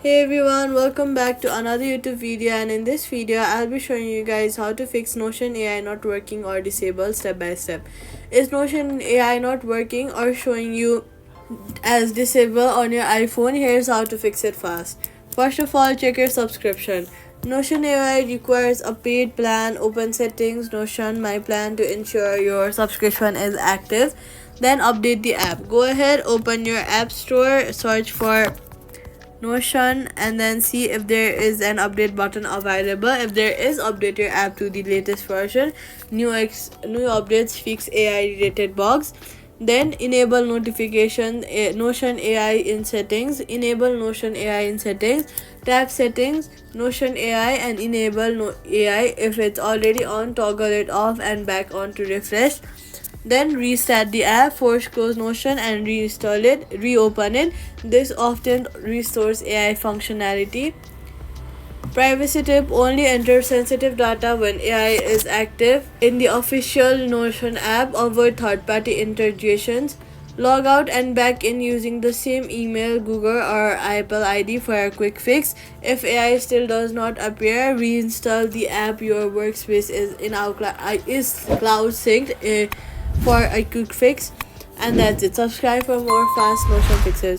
Hey everyone, welcome back to another YouTube video, and in this video I'll be showing you guys how to fix Notion AI not working or disable step by step. Is Notion AI not working or showing you as disable on your iPhone? Here's how to fix it fast. First of all, check your subscription. Notion AI requires a paid plan. Open settings, Notion My Plan to ensure your subscription is active. Then update the app. Go ahead, open your app store, search for Notion, and then see if there is an update button available. If there is, update your app to the latest version. New updates fix AI related bugs. Then enable notification. Notion AI in settings. Enable Notion AI in settings. Tap settings, Notion AI, and enable AI. If it's already on, toggle it off and back on to refresh. Then restart the app, force close Notion and reinstall it, reopen it. This often restores AI functionality. Privacy tip: only enter sensitive data when AI is active. In the official Notion app, avoid third-party integrations. Log out and back in using the same email, Google or Apple ID for a quick fix. If AI still does not appear, reinstall the app. Your workspace is cloud synced for a quick fix. And that's it. Subscribe for more fast Notion fixes.